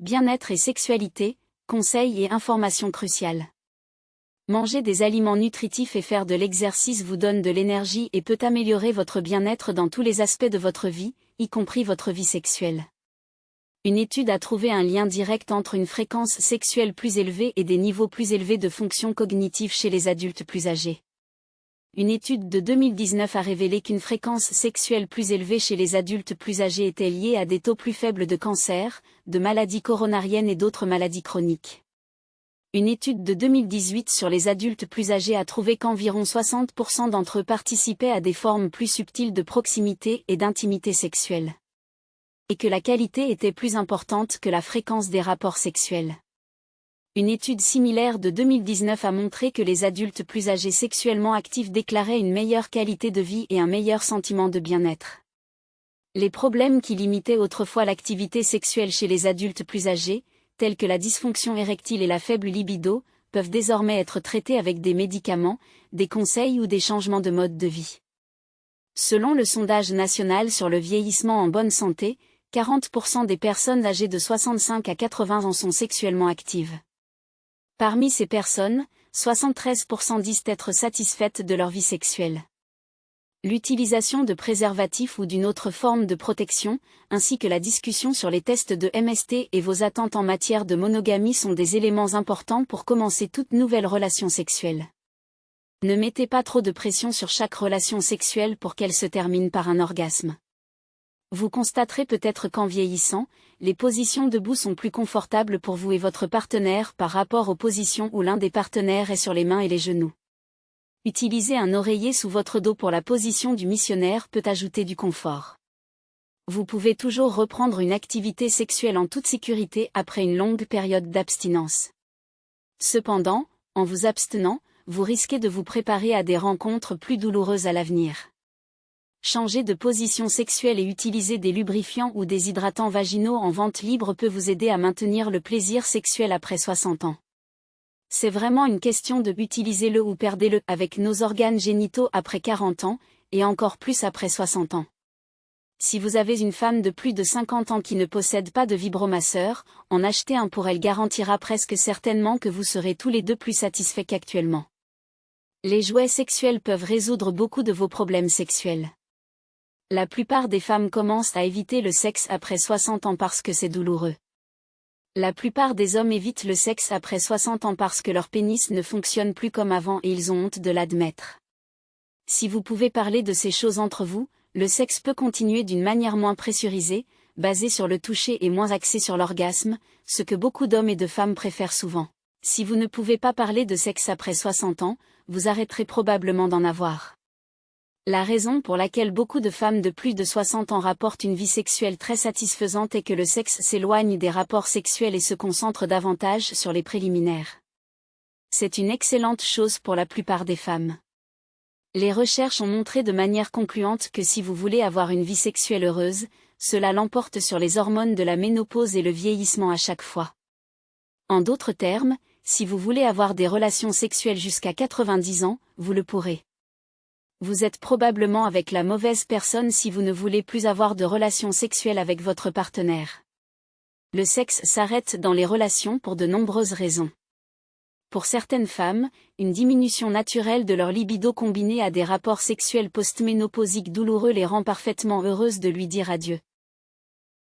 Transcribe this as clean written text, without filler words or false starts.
Bien-être et sexualité, conseils et informations cruciales. Manger des aliments nutritifs et faire de l'exercice vous donne de l'énergie et peut améliorer votre bien-être dans tous les aspects de votre vie, y compris votre vie sexuelle. Une étude a trouvé un lien direct entre une fréquence sexuelle plus élevée et des niveaux plus élevés de fonctions cognitives chez les adultes plus âgés. Une étude de 2019 a révélé qu'une fréquence sexuelle plus élevée chez les adultes plus âgés était liée à des taux plus faibles de cancer, de maladies coronariennes et d'autres maladies chroniques. Une étude de 2018 sur les adultes plus âgés a trouvé qu'environ 60% d'entre eux participaient à des formes plus subtiles de proximité et d'intimité sexuelle. Et que la qualité était plus importante que la fréquence des rapports sexuels. Une étude similaire de 2019 a montré que les adultes plus âgés sexuellement actifs déclaraient une meilleure qualité de vie et un meilleur sentiment de bien-être. Les problèmes qui limitaient autrefois l'activité sexuelle chez les adultes plus âgés, tels que la dysfonction érectile et la faible libido, peuvent désormais être traités avec des médicaments, des conseils ou des changements de mode de vie. Selon le sondage national sur le vieillissement en bonne santé, 40% des personnes âgées de 65 à 80 ans sont sexuellement actives. Parmi ces personnes, 73% disent être satisfaites de leur vie sexuelle. L'utilisation de préservatifs ou d'une autre forme de protection, ainsi que la discussion sur les tests de MST et vos attentes en matière de monogamie sont des éléments importants pour commencer toute nouvelle relation sexuelle. Ne mettez pas trop de pression sur chaque relation sexuelle pour qu'elle se termine par un orgasme. Vous constaterez peut-être qu'en vieillissant, les positions debout sont plus confortables pour vous et votre partenaire par rapport aux positions où l'un des partenaires est sur les mains et les genoux. Utiliser un oreiller sous votre dos pour la position du missionnaire peut ajouter du confort. Vous pouvez toujours reprendre une activité sexuelle en toute sécurité après une longue période d'abstinence. Cependant, en vous abstenant, vous risquez de vous préparer à des rencontres plus douloureuses à l'avenir. Changer de position sexuelle et utiliser des lubrifiants ou des hydratants vaginaux en vente libre peut vous aider à maintenir le plaisir sexuel après 60 ans. C'est vraiment une question de utilisez-le ou perdez-le avec nos organes génitaux après 40 ans, et encore plus après 60 ans. Si vous avez une femme de plus de 50 ans qui ne possède pas de vibromasseur, en acheter un pour elle garantira presque certainement que vous serez tous les deux plus satisfaits qu'actuellement. Les jouets sexuels peuvent résoudre beaucoup de vos problèmes sexuels. La plupart des femmes commencent à éviter le sexe après 60 ans parce que c'est douloureux. La plupart des hommes évitent le sexe après 60 ans parce que leur pénis ne fonctionne plus comme avant et ils ont honte de l'admettre. Si vous pouvez parler de ces choses entre vous, le sexe peut continuer d'une manière moins pressurisée, basée sur le toucher et moins axée sur l'orgasme, ce que beaucoup d'hommes et de femmes préfèrent souvent. Si vous ne pouvez pas parler de sexe après 60 ans, vous arrêterez probablement d'en avoir. La raison pour laquelle beaucoup de femmes de plus de 60 ans rapportent une vie sexuelle très satisfaisante est que le sexe s'éloigne des rapports sexuels et se concentre davantage sur les préliminaires. C'est une excellente chose pour la plupart des femmes. Les recherches ont montré de manière concluante que si vous voulez avoir une vie sexuelle heureuse, cela l'emporte sur les hormones de la ménopause et le vieillissement à chaque fois. En d'autres termes, si vous voulez avoir des relations sexuelles jusqu'à 90 ans, vous le pourrez. Vous êtes probablement avec la mauvaise personne si vous ne voulez plus avoir de relations sexuelles avec votre partenaire. Le sexe s'arrête dans les relations pour de nombreuses raisons. Pour certaines femmes, une diminution naturelle de leur libido combinée à des rapports sexuels post-ménopausiques douloureux les rend parfaitement heureuses de lui dire adieu.